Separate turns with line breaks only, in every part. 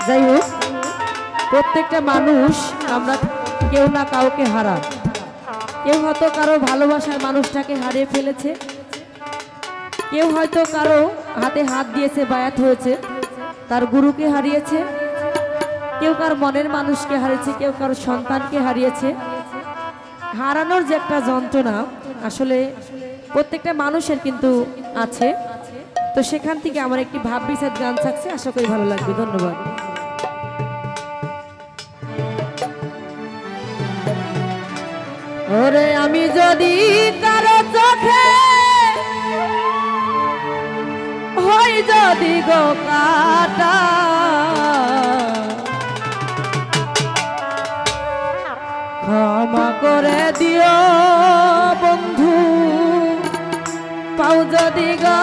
যাই হোক, প্রত্যেকটা মানুষ আমরা কেউ না কাউকে হারা। কেউ হয়তো কারো ভালোবাসার মানুষটাকে হারিয়ে ফেলেছে, কেউ হয়তো কারো হাতে হাত দিয়েছে, বায়াত হয়েছে, তার গুরুকে হারিয়েছে, কেউ কার মনের মানুষকে হারিয়েছে, কেউ কারো সন্তানকে হারিয়েছে। হারানোর যে একটা যন্ত্রণা আসলে প্রত্যেকটা মানুষের কিন্তু আছে। তো সেখান থেকে আমার একটি ভাব বিচ্ছেদ গান থাকছে, আশা করি ভালো লাগবে। ধন্যবাদ। ওরে আমি যদি কারো চোখে হই যদি গো কাটা, ক্ষমা করে দিও বন্ধু, পাও যদি গো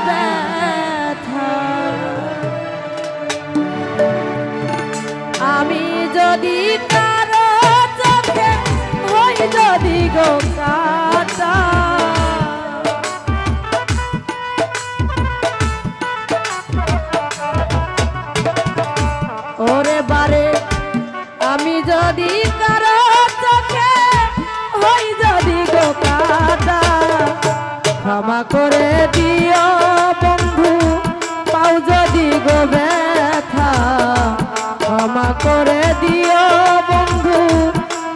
ব্যথা। আমি যদি কারো চোখে হই যদি গো কাটা, ওরে বারে আমি যদি কারো চোখে হই যদি গো কাটা, ক্ষমা করে দিও বন্ধু, পাও যদি গো ব্যথা। ক্ষমা করে দিও বন্ধু,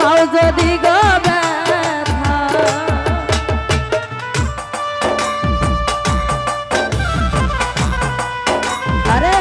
পাও যদি গো ব্যথা। আরে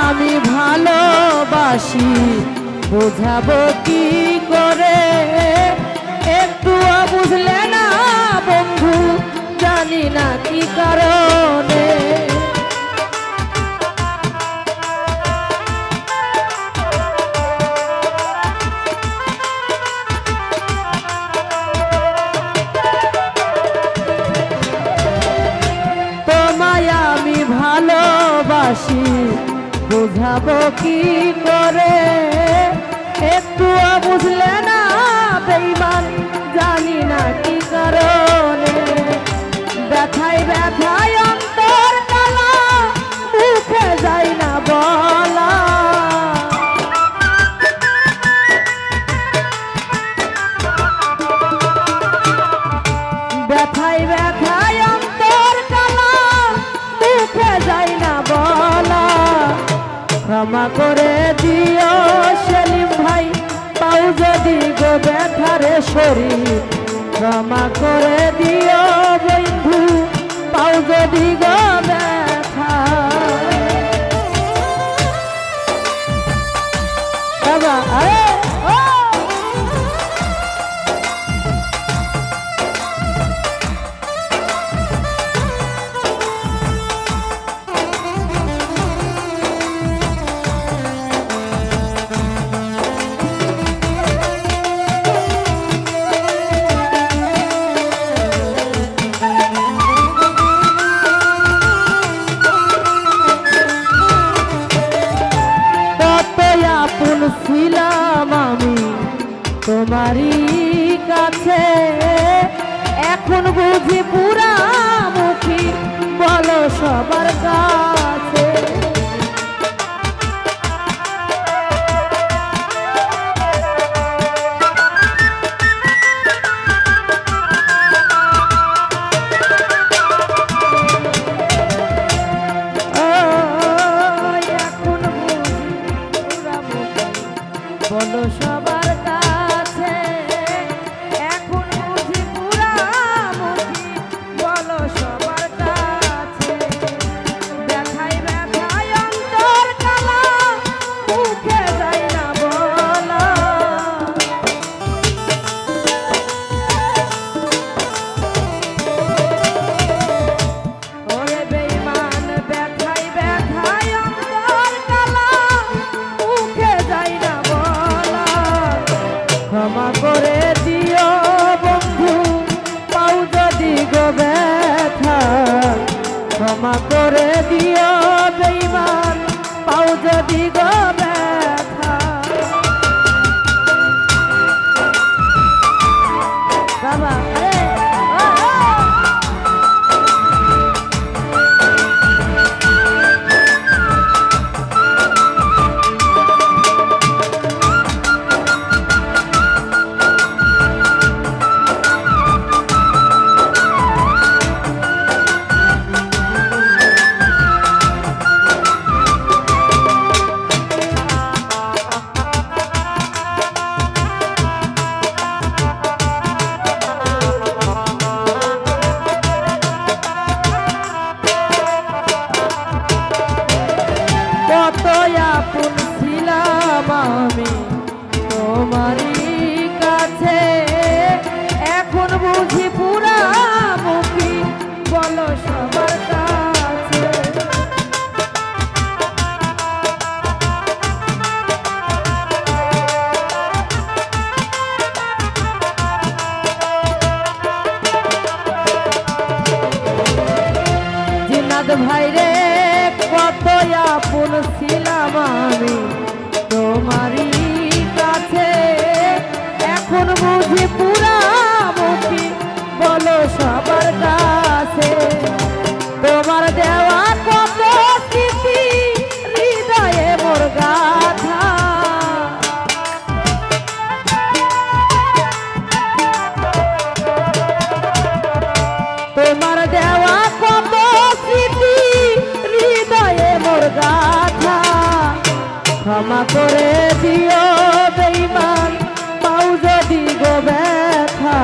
আমি ভালোবাসি বোঝাবো কি করে, একটু বুঝলে না বন্ধু, জানি না কি কারণে। তোমায় আমি ভালোবাসি বুঝাবো কি করে, একটু বুঝলে না বেঈমান, জানি না কি কারণে। ব্যথায় ব্যথায় অন্তর কালা, মুখে যায় না বলা। ব্যথায় ব্যথায় অন্তর কালা, মুখে যায় না বলা। ক্ষমা করে দিও সেলিম ভাই, পাও যদি গো ব্যথারে শরীর। ক্ষমা করে দিও বন্ধু, পাও যদি গো ব্যথা। বাবা আরে ও করে দিও বেঈমান পাও যদি গো ব্যথা বাবা আপন ছিলাম আমি তোমারই কাছে এখন বুঝি পুরা মুখী বলো সবার কাছে জিন্নাত ভাইরে কত আপন ছিলাম আমি তোমারই কাছে এখন বুঝি পুরা মুখী বলো সবার কাছে তোমার দেওয়া কত স্মৃতি হৃদয়ে মোর গাথা তোমার দেওয়া কত স্মৃতি হৃদয়ে মোর গাথা ক্ষমা করে দিও বেঈমান পাও যদি গো ব্যথা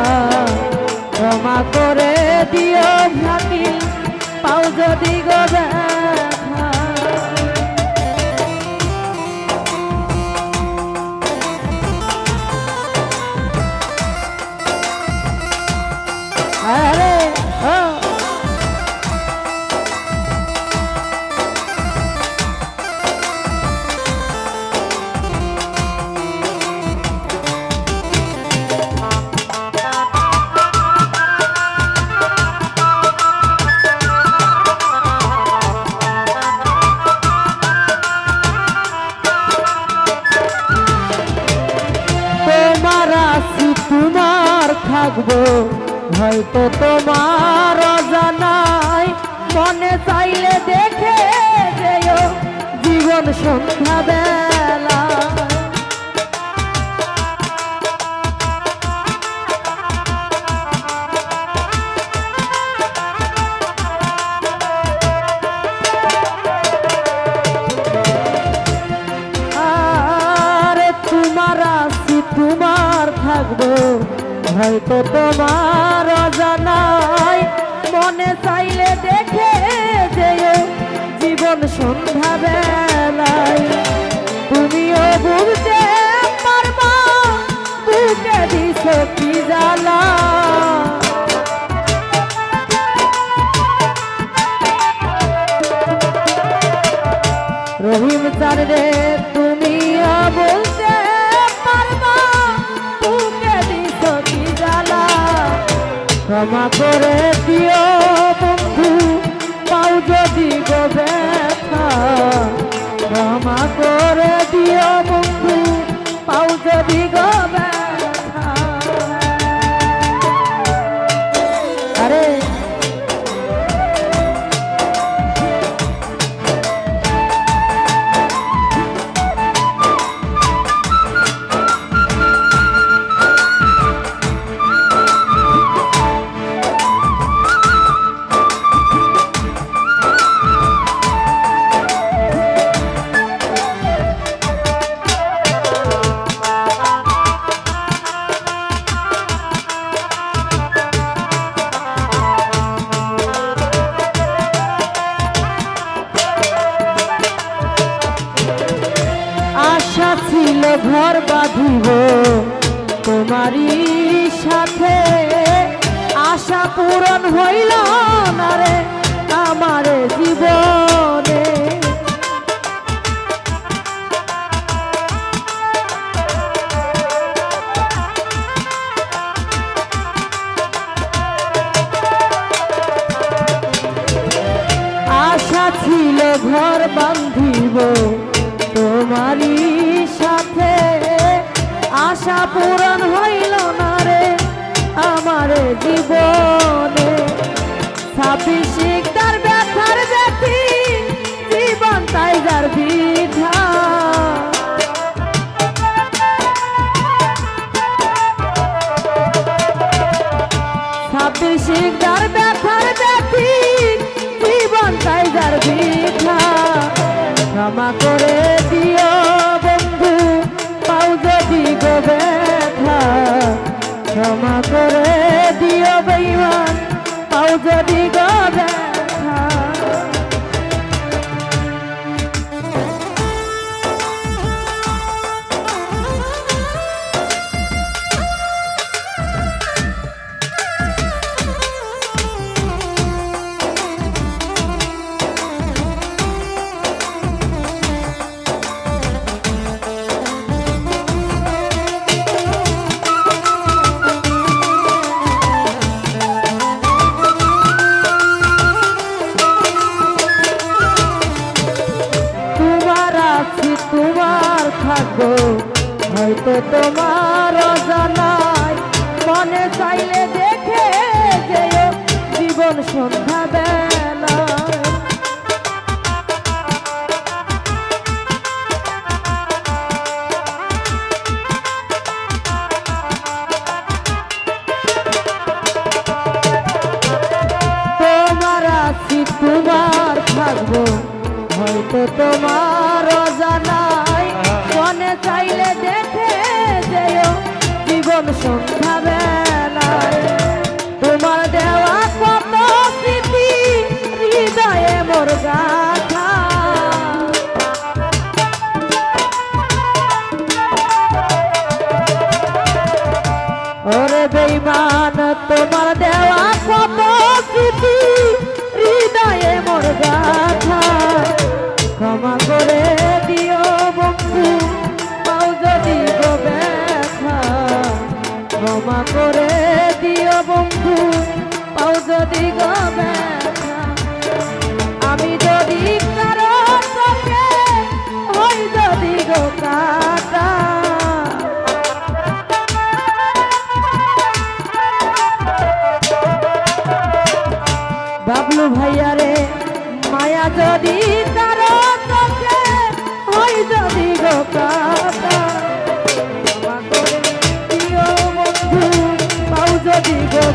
ক্ষমা করে দিও ভাকিল পাও যদি গো ব্যথা আরে ও তোমার থাকবো হয়তো তোমার অজানায় মনে চাইলে দেখে যেও জীবন সন্ধ্যা বেলা আরে তোমার আসি তোমার থাকবো হয়তো তোমার অজানায় মনে চাইলে দেখে যেও জীবন সন্ধ্যা বেলায় তুমিও বুঝতে পারবা বুকে দিছ কি জ্বালা রহিম চার রে তুমিও বলতে পারবা বুকে দিছ কি জ্বালা ক্ষমা করে দিও বন্ধু পাও যদি গো ব্যথা ক্ষমা করে দিও বন্ধু পাও যদি গো ব্যথা আরে ছিল ঘর বাঁধিব তোমারই সাথে আশা পূরণ হইল না রে আমার জীবনে আশা পূরণ হইল না রে আমারে জীবনে 26 শিকদার ব্যথার ব্যথি জীবন তাই যার বিধা 26 শিকদার ব্যথার ব্যথি জীবন তাই যার বিধা ক্ষমা করে দিও বন্ধু পাও যদি গো ব্যথা ক্ষমা করে দিও বেঈমান পাও যদি গো ব্যথা তোমার থাকবো হয়তো তোমার অজানায় মনে চাইলে দেখে যেও জীবন সন্ধ্যা বেলায় তোমার আছি তোমার থাকবো হয়তো তোমার অজানায় মনে চাইলে দেখে যেও জীবন সন্ধ্যা বেলায় তোমার দেওয়া কত স্মৃতি হৃদয়ে মোর গাথা ওরে বেঈমান তোমার দেওয়া কত স্মৃতি হৃদয়ে মোর গাথা ক্ষমা করে দিও বন্ধু পাও যদি গো ব্যথা ক্ষমা করে দিও বন্ধু পাও যদি গো ব্যথা আমি যদি কারো চোখে হই যদি গো কাটা বাবলু ভাইয়া রে মায়া যদি কারো চোখে হই যদি গো কাটা ক্ষমা করে দিও বন্ধু পাও যদি গো